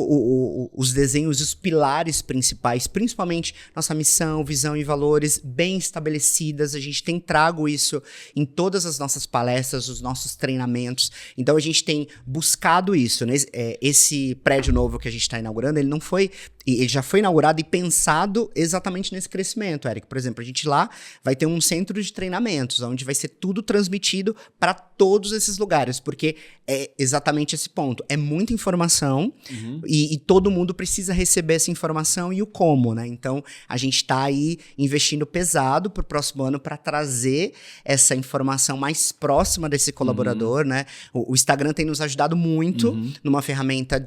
os desenhos, os pilares principais, principalmente nossa missão, visão e valores bem estabelecidas. A gente tem trago isso em todas as nossas palestras, os nossos treinamentos. Então, a gente tem buscado isso, né? Esse prédio novo que a gente está inaugurando, ele já foi inaugurado e pensado exatamente nesse crescimento, Eric. Por exemplo, a gente lá vai ter um centro de treinamentos, onde vai ser tudo transmitido para todos esses lugares, porque é exatamente esse ponto. É muita informação e todo mundo precisa receber essa informação e o como, né? Então, a gente está aí investindo pesado para o próximo ano para trazer essa informação mais próxima desse colaborador, né? O Instagram tem nos ajudado muito numa ferramenta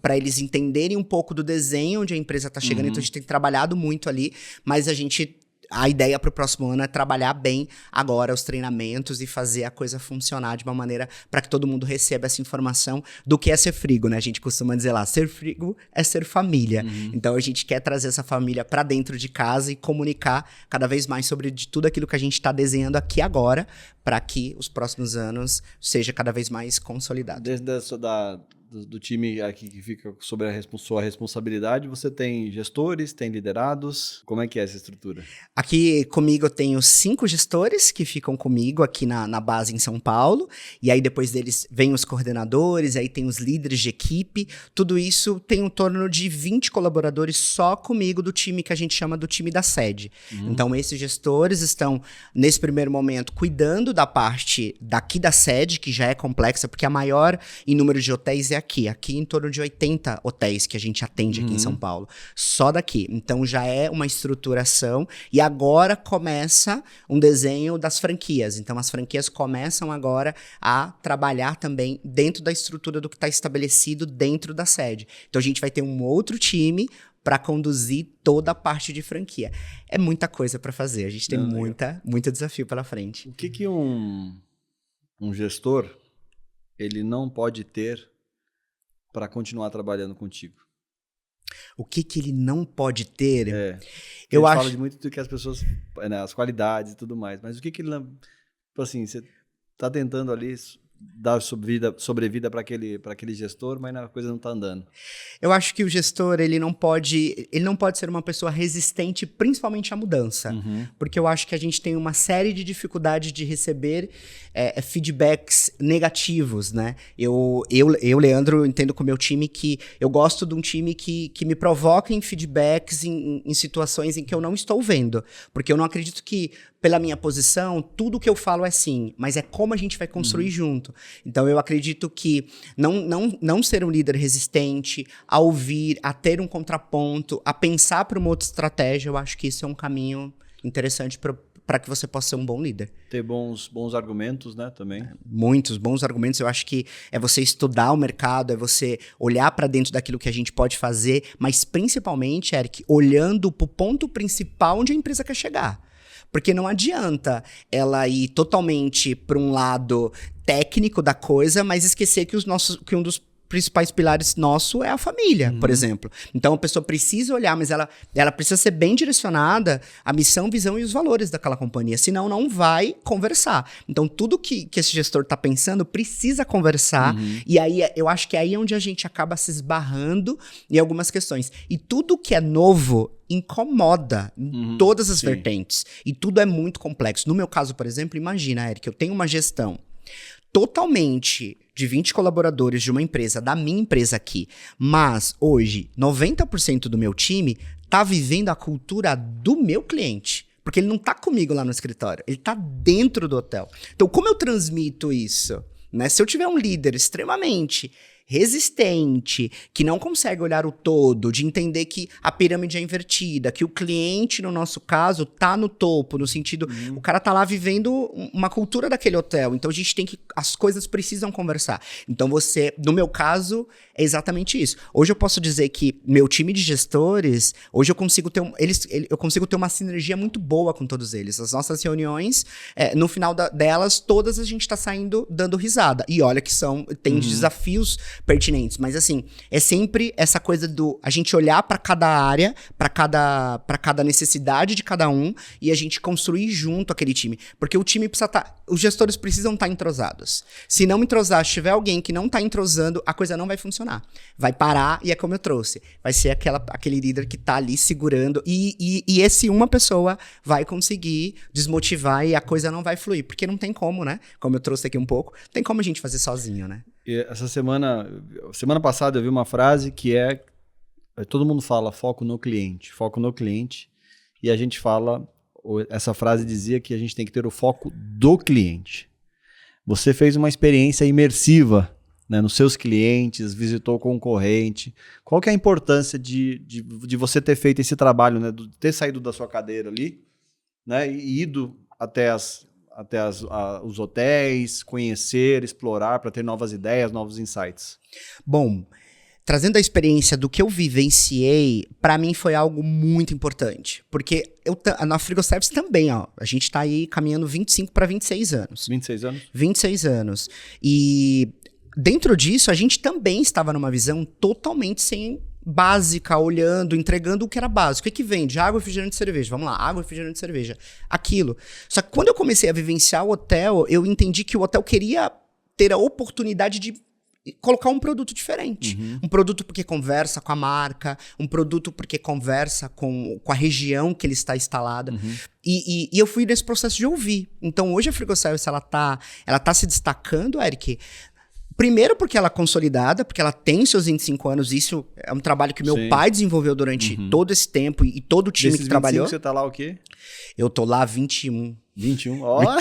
para eles entenderem um pouco do desenho onde a empresa está chegando, então a gente tem trabalhado muito ali, mas a gente a ideia para o próximo ano é trabalhar bem agora os treinamentos e fazer a coisa funcionar de uma maneira para que todo mundo receba essa informação do que é ser frigo, né? A gente costuma dizer lá, ser frigo é ser família. Então a gente quer trazer essa família para dentro de casa e comunicar cada vez mais sobre de tudo aquilo que a gente está desenhando aqui agora, para que os próximos anos seja cada vez mais consolidado. Desde do time aqui que fica sobre sua responsabilidade, você tem gestores, tem liderados? Como é que é essa estrutura? Aqui comigo eu tenho 5 gestores que ficam comigo aqui na base em São Paulo, e aí depois deles vem os coordenadores, aí tem os líderes de equipe, tudo isso tem em torno de 20 colaboradores só comigo do time que a gente chama do time da sede. Então esses gestores estão, nesse primeiro momento, cuidando da parte daqui da sede, que já é complexa, porque a maior em número de hotéis é aqui em torno de 80 hotéis que a gente atende aqui em São Paulo, só daqui. Então já é uma estruturação e agora começa um desenho das franquias. Então as franquias começam agora a trabalhar também dentro da estrutura do que está estabelecido dentro da sede. Então a gente vai ter um outro time para conduzir toda a parte de franquia. É muita coisa para fazer, a gente tem muito desafio pela frente. O que um gestor ele não pode ter para continuar trabalhando contigo? O que ele não pode ter? Eu acho. Fala de muito do que as pessoas, né, as qualidades e tudo mais, mas o que ele não, tipo assim, você tá tentando ali dar sobrevida para aquele gestor, mas a coisa não tá andando. Eu acho que o gestor, ele não pode ser uma pessoa resistente, principalmente à mudança. Porque eu acho que a gente tem uma série de dificuldades de receber feedbacks negativos, né? Eu, Leandro, entendo com o meu time que eu gosto de um time que me provoca em feedbacks em situações em que eu não estou vendo. Porque eu não acredito que, pela minha posição, tudo que eu falo é sim, mas é como a gente vai construir junto. Então, eu acredito que não ser um líder resistente, a ouvir, a ter um contraponto, a pensar para uma outra estratégia, eu acho que isso é um caminho interessante para que você possa ser um bom líder. Ter bons argumentos, né, também. Muitos bons argumentos. Eu acho que é você estudar o mercado, é você olhar para dentro daquilo que a gente pode fazer, mas principalmente, Eric, olhando para o ponto principal onde a empresa quer chegar. Porque não adianta ela ir totalmente para um lado técnico da coisa, mas esquecer que um dos principais pilares nosso é a família, por exemplo. Então a pessoa precisa olhar, mas ela precisa ser bem direcionada à missão, visão e os valores daquela companhia, senão não vai conversar. Então tudo que esse gestor está pensando precisa conversar, e aí eu acho que aí é onde a gente acaba se esbarrando em algumas questões. E tudo que é novo incomoda em todas as vertentes. E tudo é muito complexo. No meu caso, por exemplo, imagina, Eric, eu tenho uma gestão totalmente de 20 colaboradores de uma empresa, da minha empresa aqui, mas hoje 90% do meu time tá vivendo a cultura do meu cliente. Porque ele não tá comigo lá no escritório, ele tá dentro do hotel. Então, como eu transmito isso? Né? Se eu tiver um líder extremamente resistente, que não consegue olhar o todo, de entender que a pirâmide é invertida, que o cliente, no nosso caso, tá no topo, no sentido, o cara tá lá vivendo uma cultura daquele hotel, então a gente tem que, as coisas precisam conversar. Então no meu caso, é exatamente isso. Hoje eu posso dizer que meu time de gestores, hoje eu consigo ter, eu consigo ter uma sinergia muito boa com todos eles. As nossas reuniões, no final delas, todas a gente tá saindo dando risada. E olha que tem desafios pertinentes, mas assim, é sempre essa coisa do a gente olhar para cada área, para cada necessidade de cada um e a gente construir junto aquele time, porque o time precisa os gestores precisam estar entrosados. Se não entrosar, se tiver alguém que não tá entrosando, a coisa não vai funcionar. Vai parar e é como eu trouxe, vai ser aquele líder que tá ali segurando e esse uma pessoa vai conseguir desmotivar e a coisa não vai fluir, porque não tem como, né? Como eu trouxe aqui um pouco, tem como a gente fazer sozinho, né? E essa semana passada eu vi uma frase que todo mundo fala foco no cliente, e a gente fala, essa frase dizia que a gente tem que ter o foco do cliente. Você fez uma experiência imersiva, né, nos seus clientes, visitou o concorrente. Qual que é a importância de você ter feito esse trabalho, né, de ter saído da sua cadeira ali, né, e ido até os hotéis, conhecer, explorar para ter novas ideias, novos insights? Bom, trazendo a experiência do que eu vivenciei, pra mim foi algo muito importante. Porque na Frigoservice também, ó, a gente tá aí caminhando 25 para 26 anos. 26 anos? 26 anos. E dentro disso, a gente também estava numa visão totalmente sem básica, olhando, entregando o que era básico. O que vende? Água, refrigerante e cerveja. Vamos lá, água, refrigerante e cerveja. Aquilo. Só que quando eu comecei a vivenciar o hotel, eu entendi que o hotel queria ter a oportunidade de colocar um produto diferente. Um produto porque conversa com a marca, um produto porque conversa com a região que ele está instalada. E eu fui nesse processo de ouvir. Então, hoje a Frigoservice, ela tá se destacando, Eric, primeiro porque ela é consolidada, porque ela tem seus 25 anos. Isso é um trabalho que meu pai desenvolveu durante todo esse tempo e todo o time que trabalhou. Você tá lá o quê? Eu tô lá 21. 21? Ó!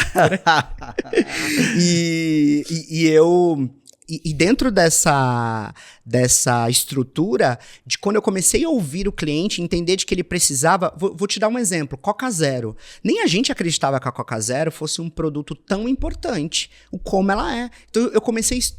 E dentro dessa estrutura, de quando eu comecei a ouvir o cliente, entender de que ele precisava... Vou te dar um exemplo, Coca Zero. Nem a gente acreditava que a Coca Zero fosse um produto tão importante, como ela é. Então,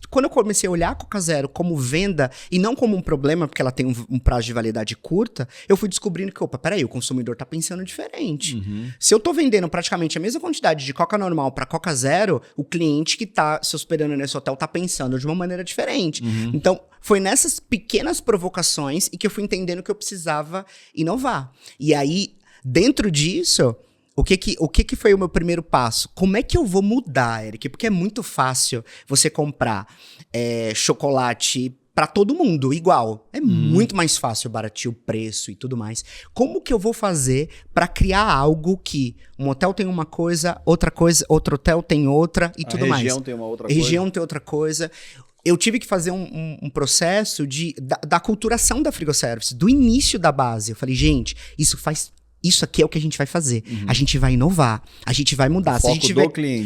quando eu comecei a olhar a Coca Zero como venda, e não como um problema, porque ela tem um prazo de validade curta, eu fui descobrindo que, peraí, o consumidor tá pensando diferente. Se eu tô vendendo praticamente a mesma quantidade de Coca normal para Coca Zero, o cliente que tá se hospedando nesse hotel tá pensando de uma maneira diferente. Então, foi nessas pequenas provocações e que eu fui entendendo que eu precisava inovar. E aí, dentro disso, o que foi o meu primeiro passo? Como é que eu vou mudar, Eric? Porque é muito fácil você comprar chocolate para todo mundo, igual. É muito mais fácil baratear o preço e tudo mais. Como que eu vou fazer para criar algo que um hotel tem uma coisa, outro hotel tem outra e tudo mais. A região tem uma outra coisa. A região tem outra coisa. Eu tive que fazer um processo da aculturação da Frigoservice, do início da base. Eu falei, gente, isso aqui é o que a gente vai fazer. A gente vai inovar, a gente vai mudar.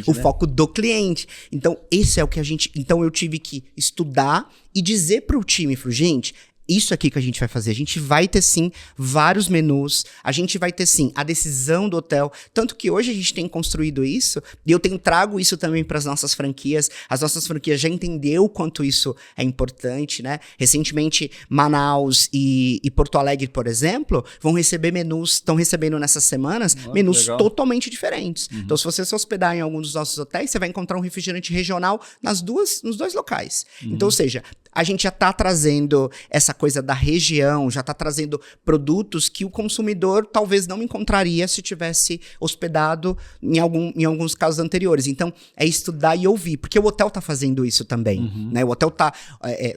O foco do cliente. Então, esse é o que Então, eu tive que estudar e dizer pro time, gente, isso aqui que a gente vai fazer. A gente vai ter, sim, vários menus. A gente vai ter, sim, a decisão do hotel. Tanto que hoje a gente tem construído isso, e eu trago isso também para as nossas franquias. As nossas franquias já entenderam o quanto isso é importante, né? Recentemente, Manaus e Porto Alegre, por exemplo, estão recebendo nessas semanas, menus totalmente diferentes. Então, se você se hospedar em algum dos nossos hotéis, você vai encontrar um refrigerante regional nos dois locais. Então, ou seja, a gente já está trazendo essa coisa da região, já está trazendo produtos que o consumidor talvez não encontraria se tivesse hospedado em alguns casos anteriores. Então, é estudar e ouvir, porque o hotel está fazendo isso também. Né? O hotel está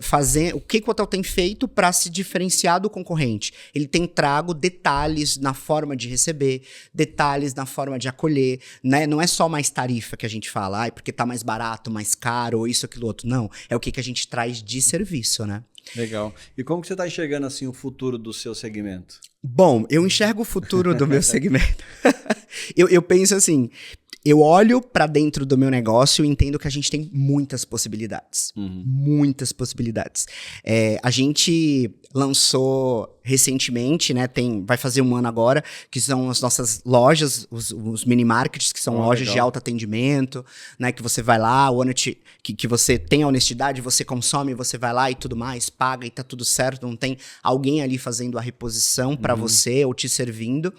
fazendo... O que o hotel tem feito para se diferenciar do concorrente? Ele tem trago detalhes na forma de receber, detalhes na forma de acolher. Né? Não é só mais tarifa que a gente fala, porque está mais barato, mais caro, ou isso, aquilo, outro. Não, é o que a gente traz de serviço, né? Legal. E como que você está enxergando assim o futuro do seu segmento? Bom, eu enxergo o futuro do meu segmento. Eu penso assim, eu olho para dentro do meu negócio e entendo que a gente tem muitas possibilidades. Muitas possibilidades. A gente lançou recentemente, né? Vai fazer um ano agora, que são as nossas lojas, os mini markets, que são lojas legal. De alto atendimento, né? Que você vai lá, que você tem a honestidade, você consome, você vai lá e tudo mais, paga e tá tudo certo, não tem alguém ali fazendo a reposição para você ou te servindo.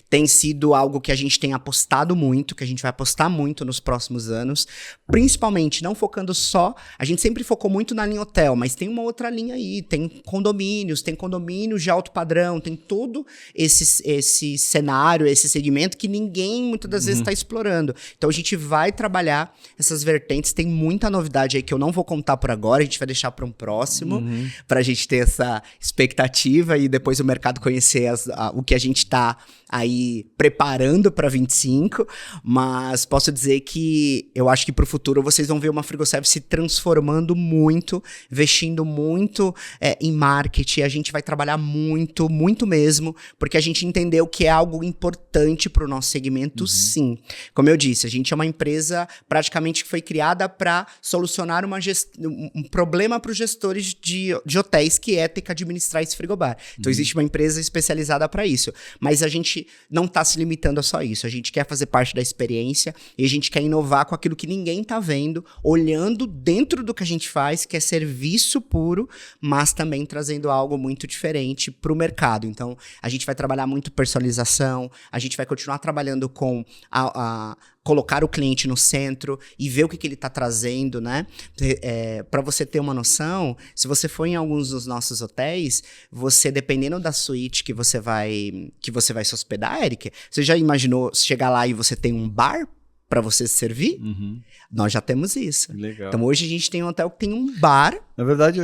Tem sido algo que a gente tem apostado muito, que a gente vai apostar muito nos próximos anos, principalmente não focando só, a gente sempre focou muito na linha hotel, mas tem uma outra linha aí, tem condomínios de alto padrão, tem todo esse cenário, esse segmento que ninguém muitas das vezes está explorando. Então a gente vai trabalhar essas vertentes, tem muita novidade aí que eu não vou contar por agora, a gente vai deixar para um próximo, para a gente ter essa expectativa e depois o mercado conhecer o que a gente está aí preparando para 25, mas posso dizer que eu acho que para o futuro vocês vão ver uma Frigoservice se transformando muito, investindo muito em marketing, a gente vai trabalhar muito, muito mesmo, porque a gente entendeu que é algo importante para o nosso segmento, sim. Como eu disse, a gente é uma empresa praticamente que foi criada para solucionar um problema para os gestores de hotéis, que é ter que administrar esse frigobar. Então existe uma empresa especializada para isso, mas a gente gente não tá se limitando a só isso. A gente quer fazer parte da experiência e a gente quer inovar com aquilo que ninguém tá vendo, olhando dentro do que a gente faz, que é serviço puro, mas também trazendo algo muito diferente pro mercado. Então, a gente vai trabalhar muito personalização, a gente vai continuar trabalhando com colocar o cliente no centro e ver o que ele está trazendo, né? Para você ter uma noção, se você for em alguns dos nossos hotéis, você, dependendo da suíte que você vai se hospedar, Eric, você já imaginou chegar lá e você tem um bar para você se servir? Uhum. Nós já temos isso. Legal. Então hoje a gente tem um hotel que tem um bar. Na verdade,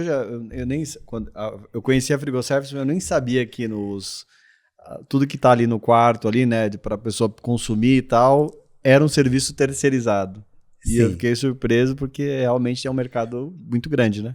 eu conheci a Frigoservice, mas eu nem sabia que tudo que tá ali no quarto, ali, né, para a pessoa consumir e tal, era um serviço terceirizado. E eu fiquei surpreso porque realmente é um mercado muito grande, né?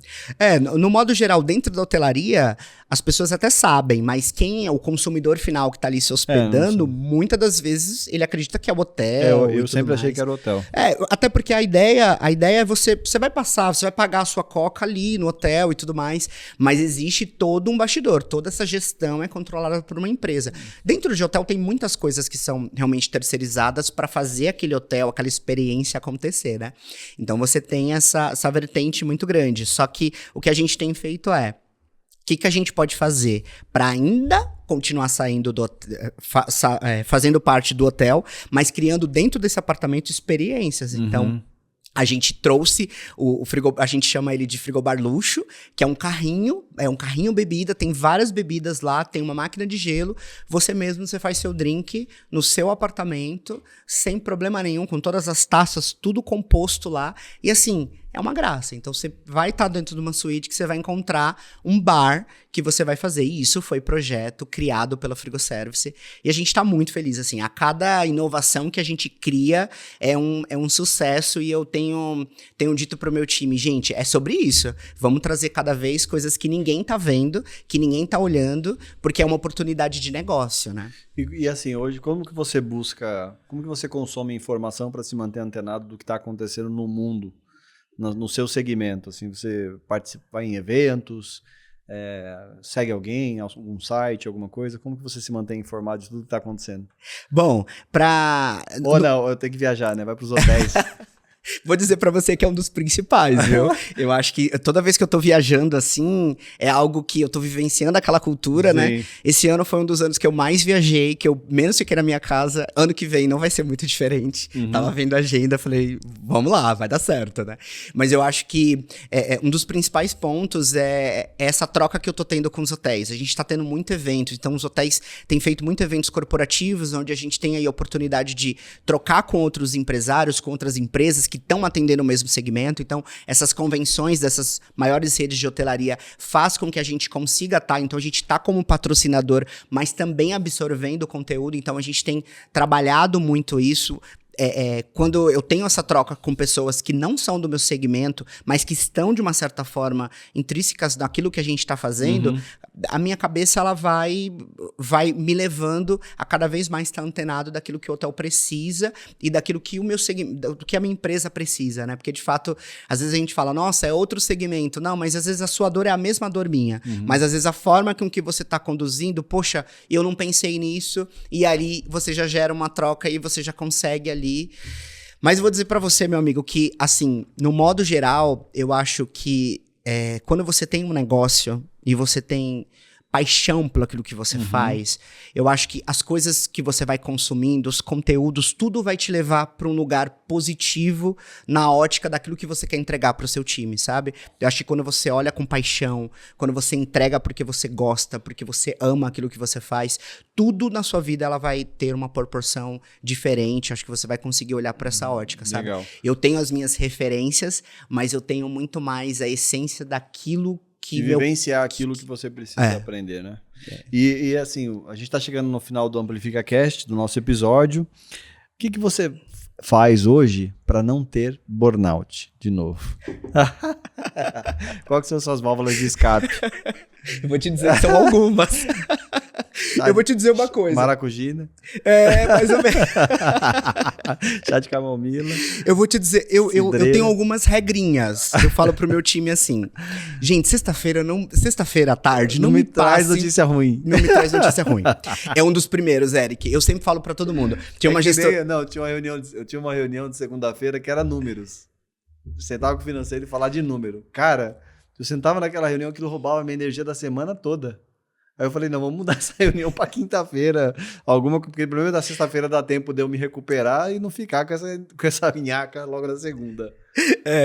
No modo geral, dentro da hotelaria, as pessoas até sabem, mas quem é o consumidor final que tá ali se hospedando, muitas das vezes ele acredita que é o hotel. Eu sempre achei que era o hotel. Até porque a ideia é você vai passar, você vai pagar a sua coca ali no hotel e tudo mais, mas existe todo um bastidor, toda essa gestão é controlada por uma empresa. Dentro de hotel tem muitas coisas que são realmente terceirizadas para fazer aquele hotel, aquela experiência acontecer. Né? Então você tem essa vertente muito grande. Só que o que a gente tem feito o que a gente pode fazer para ainda continuar saindo fazendo parte do hotel, mas criando dentro desse apartamento experiências. Então, a gente trouxe a gente chama ele de frigobar luxo, que é um carrinho bebida, tem várias bebidas lá, tem uma máquina de gelo, você faz seu drink no seu apartamento, sem problema nenhum, com todas as taças, tudo composto lá, e assim, é uma graça. Então você vai estar dentro de uma suíte que você vai encontrar um bar que você vai fazer. E isso foi projeto criado pela Frigoservice. E a gente está muito feliz, assim. A cada inovação que a gente cria é um sucesso. E eu tenho dito pro meu time, gente, é sobre isso. Vamos trazer cada vez coisas que ninguém tá vendo, que ninguém tá olhando, porque é uma oportunidade de negócio, né? E assim, hoje, como que você consome informação para se manter antenado do que está acontecendo no mundo? No seu segmento, assim, você participa em eventos, segue alguém, algum site, alguma coisa? Como que você se mantém informado de tudo que está acontecendo? Bom, não, eu tenho que viajar, né? Vai para os hotéis. Vou dizer pra você que é um dos principais, viu? Eu acho que toda vez que eu tô viajando assim, é algo que eu tô vivenciando aquela cultura, Sim. né? Esse ano foi um dos anos que eu mais viajei, que eu menos fiquei na minha casa. Ano que vem não vai ser muito diferente. Tava vendo a agenda, falei, vamos lá, vai dar certo, né? Mas eu acho que um dos principais pontos é essa troca que eu tô tendo com os hotéis. A gente tá tendo muito evento, então os hotéis têm feito muito eventos corporativos, onde a gente tem aí a oportunidade de trocar com outros empresários, com outras empresas que estão atendendo o mesmo segmento. Então, essas convenções dessas maiores redes de hotelaria faz com que a gente consiga estar. Então, a gente está como patrocinador, mas também absorvendo o conteúdo. Então, a gente tem trabalhado muito isso. Quando eu tenho essa troca com pessoas que não são do meu segmento, mas que estão, de uma certa forma, intrínsecas naquilo que a gente está fazendo, a minha cabeça ela vai me levando a cada vez mais estar antenado daquilo que o hotel precisa e daquilo que do que a minha empresa precisa, né? Porque, de fato, às vezes a gente fala, nossa, é outro segmento. Não, mas às vezes a sua dor é a mesma dor minha. Mas às vezes a forma com que você está conduzindo, poxa, eu não pensei nisso, e ali você já gera uma troca e você já consegue ali. Mas eu vou dizer pra você, meu amigo, que, assim, no modo geral, eu acho que quando você tem um negócio e você tem paixão pelo aquilo que você faz, eu acho que as coisas que você vai consumindo, os conteúdos, tudo vai te levar para um lugar positivo na ótica daquilo que você quer entregar para o seu time, sabe? Eu acho que quando você olha com paixão, quando você entrega porque você gosta, porque você ama aquilo que você faz, tudo na sua vida ela vai ter uma proporção diferente. Acho que você vai conseguir olhar para essa ótica, sabe? Legal. Eu tenho as minhas referências, mas eu tenho muito mais a essência daquilo que vivenciar aquilo que você precisa aprender, né? E assim, a gente tá chegando no final do Amplifica Cast, do nosso episódio. O que você faz hoje para não ter burnout de novo? Quais são suas válvulas de escape? Eu vou te dizer que são algumas. Eu vou te dizer uma coisa. Maracujina. Mais ou menos. Chá de camomila. Eu vou te dizer, eu tenho algumas regrinhas. Eu falo pro meu time assim, gente, sexta-feira à tarde, não me traz passe, notícia ruim. Não me traz notícia ruim. É um dos primeiros, Eric. Eu sempre falo pra todo mundo. Tinha uma eu tinha uma reunião de segunda-feira que era números. Eu sentava com o financeiro e falar de número. Cara, eu sentava naquela reunião, aquilo roubava a minha energia da semana toda. Aí eu falei, não, vamos mudar essa reunião pra quinta-feira. Porque o problema da sexta-feira dá tempo de eu me recuperar e não ficar com essa minhaca logo na segunda.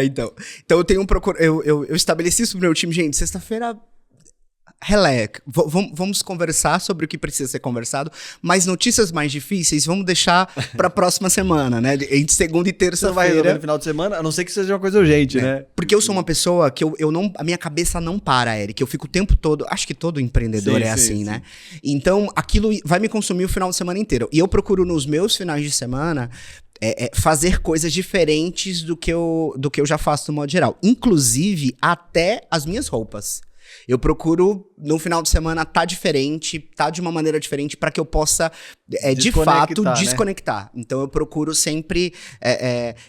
Então eu tenho eu estabeleci isso pro meu time, gente, sexta-feira vamos conversar sobre o que precisa ser conversado, mas notícias mais difíceis vamos deixar pra próxima semana, né? Entre segunda e terça-feira. Você vai resolver no final de semana, a não ser que seja uma coisa urgente, né? Porque eu sou uma pessoa que eu não, a minha cabeça não para, Eric. Eu fico o tempo todo, acho que todo empreendedor assim, né? Então, aquilo vai me consumir o final de semana inteiro. E eu procuro nos meus finais de semana fazer coisas diferentes do que eu já faço no modo geral. Inclusive, até as minhas roupas. Eu procuro, no final de semana, tá de uma maneira diferente para que eu possa, de fato, desconectar. Né? Então, eu procuro sempre...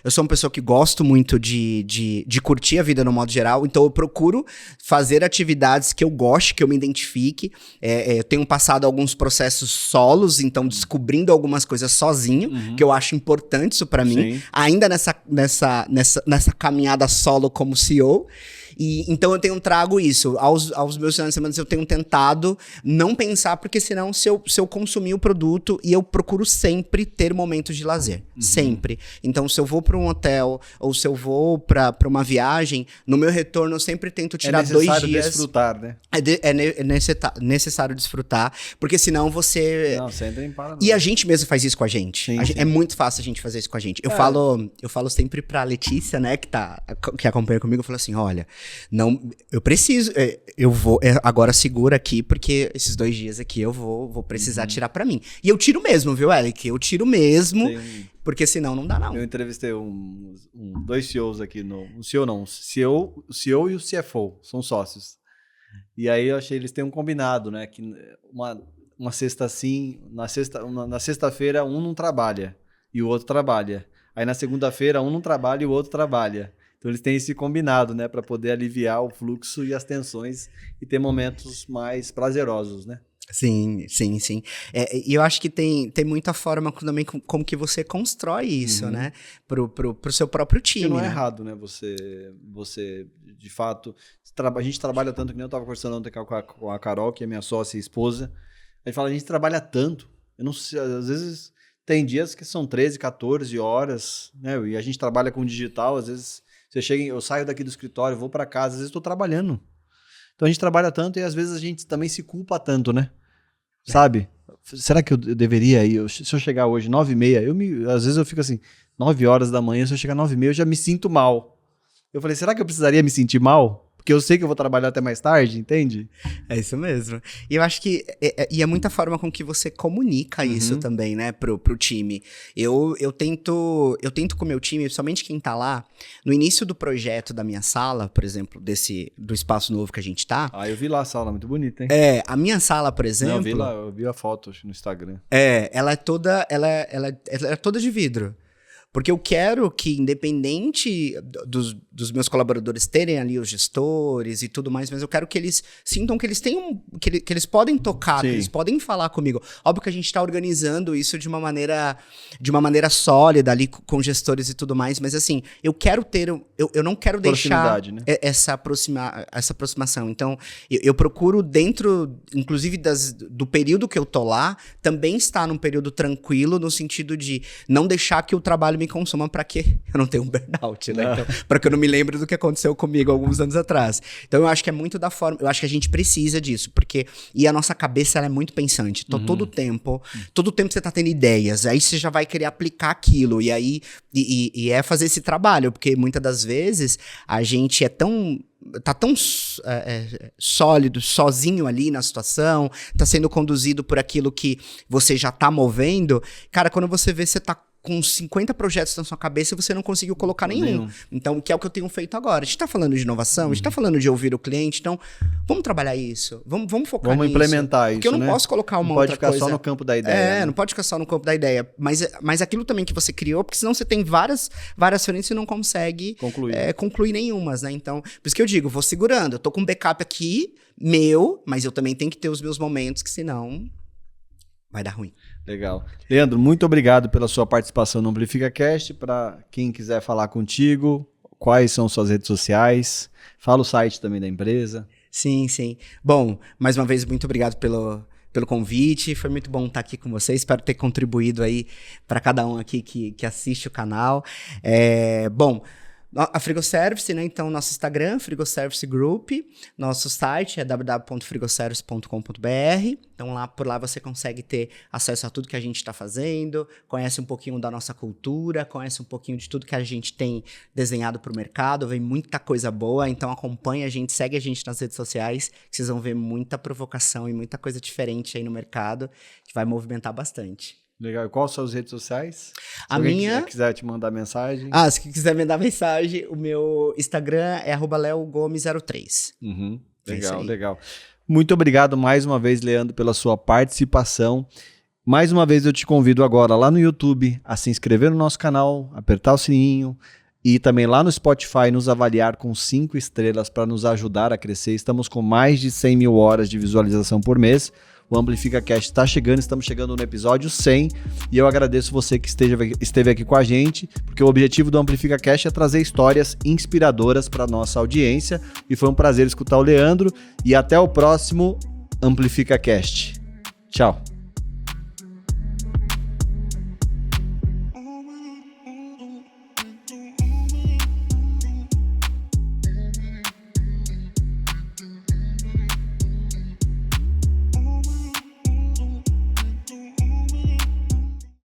eu sou uma pessoa que gosto muito de curtir a vida no modo geral, então eu procuro fazer atividades que eu goste, que eu me identifique. Eu tenho passado alguns processos solos, então descobrindo algumas coisas sozinho, que eu acho importante isso para mim, ainda nessa caminhada solo como CEO. Então eu tenho trago isso. Aos meus finais de semana eu tenho tentado não pensar, porque senão se eu consumir o produto, e eu procuro sempre ter momentos de lazer. Sempre. Então se eu vou para um hotel, ou se eu vou para uma viagem, no meu retorno eu sempre tento tirar 2 dias. É necessário desfrutar, né? É necessário desfrutar, porque senão você... Não, você entra em para. E a gente mesmo faz isso com a gente. Sim. É muito fácil a gente fazer isso com a gente. Eu falo sempre pra Letícia, né, que acompanha comigo, eu falo assim, olha... Não, eu preciso, eu vou, agora segura aqui, porque esses 2 dias aqui eu vou precisar tirar pra mim. E eu tiro mesmo, viu, Eric? Eu tiro mesmo, porque senão não dá não. Eu entrevistei 2 CEOs aqui, um CEO não, o CEO e o CFO, são sócios. E aí eu achei, eles têm um combinado, né, que uma sexta assim, na sexta-feira um não trabalha e o outro trabalha. Aí na segunda-feira um não trabalha e o outro trabalha. Então eles têm esse combinado, né, para poder aliviar o fluxo e as tensões e ter momentos mais prazerosos, né? Sim. E eu acho que tem muita forma também como que você constrói isso, né, pro seu próprio time. Porque não é né? errado, né, você de fato, a gente trabalha tanto, que nem eu estava conversando ontem com a Carol, que é minha sócia e esposa, a gente fala, a gente trabalha tanto, eu não sei, às vezes tem dias que são 13, 14 horas, né, e a gente trabalha com digital, às vezes... eu saio daqui do escritório, vou para casa, às vezes estou trabalhando. Então a gente trabalha tanto e às vezes a gente também se culpa tanto, né? Sabe? Será que eu deveria ir? Se eu chegar hoje 9h30, às vezes eu fico assim, 9 horas da manhã, se eu chegar 9h30 eu já me sinto mal. Eu falei, será que eu precisaria me sentir mal? Porque eu sei que eu vou trabalhar até mais tarde, entende? É isso mesmo. E eu acho que é muita forma com que você comunica isso também, né, pro time. Eu tento com o meu time, somente quem tá lá, no início do projeto da minha sala, por exemplo, do espaço novo que a gente tá. Eu vi lá a sala, muito bonita, hein? A minha sala, por exemplo... Não, eu vi a foto no Instagram. Ela é toda de vidro. Porque eu quero que, independente dos meus colaboradores terem ali os gestores e tudo mais, mas eu quero que eles sintam que eles tenham, que eles podem tocar, que eles podem falar comigo. Óbvio que a gente está organizando isso de uma maneira sólida ali com gestores e tudo mais, mas assim, eu quero ter, eu não quero deixar, né, essa aproximação. Então, eu procuro dentro, inclusive do período que eu tô lá, também estar num período tranquilo, no sentido de não deixar que o trabalho me consuma para que eu não tenha um burnout, né? Então, para que eu não me lembre do que aconteceu comigo alguns anos atrás. Então, eu acho que é muito da forma... Eu acho que a gente precisa disso, porque... E a nossa cabeça, ela é muito pensante. Então, todo tempo você tá tendo ideias, aí você já vai querer aplicar aquilo, e aí... E é fazer esse trabalho, porque muitas das vezes a gente tá tão sólido, sozinho ali na situação, tá sendo conduzido por aquilo que você já tá movendo. Cara, quando você vê, você tá com 50 projetos na sua cabeça e você não conseguiu colocar nenhum. Então, que é o que eu tenho feito agora. A gente tá falando de inovação, a gente tá falando de ouvir o cliente, então vamos trabalhar isso, vamos focar nisso. Vamos implementar isso, porque eu não posso colocar uma outra coisa. Não pode ficar só no campo da ideia. Não pode ficar só no campo da ideia. Mas aquilo também que você criou, porque senão você tem várias frentes e não consegue concluir nenhumas, né? Então, por isso que eu digo, vou segurando. Eu tô com um backup aqui, mas eu também tenho que ter os meus momentos, que senão vai dar ruim. Legal. Leandro, muito obrigado pela sua participação no Amplifica Cast. Para quem quiser falar contigo, quais são suas redes sociais? Fala o site também da empresa. Sim. Bom, mais uma vez, muito obrigado pelo convite. Foi muito bom estar aqui com vocês. Espero ter contribuído aí para cada um aqui que assiste o canal. Bom, a Frigoservice, né? Então, nosso Instagram, Frigoservice Group. Nosso site é www.frigoservice.com.br. Então, por lá você consegue ter acesso a tudo que a gente está fazendo, conhece um pouquinho da nossa cultura, conhece um pouquinho de tudo que a gente tem desenhado para o mercado. Vem muita coisa boa, então acompanha a gente, segue a gente nas redes sociais, que vocês vão ver muita provocação e muita coisa diferente aí no mercado, que vai movimentar bastante. Legal. E quais são as redes sociais? Se alguém quiser te mandar mensagem. Se quiser me dar mensagem, o meu Instagram é @leogomes03. Legal. Muito obrigado mais uma vez, Leandro, pela sua participação. Mais uma vez eu te convido agora lá no YouTube a se inscrever no nosso canal, apertar o sininho e também lá no Spotify nos avaliar com 5 estrelas para nos ajudar a crescer. Estamos com mais de 100 mil horas de visualização por mês. O Amplifica Cast está chegando, estamos chegando no episódio 100 e eu agradeço você que esteve aqui com a gente, porque o objetivo do Amplifica Cast é trazer histórias inspiradoras para a nossa audiência e foi um prazer escutar o Leandro e até o próximo Amplifica Cast. Tchau!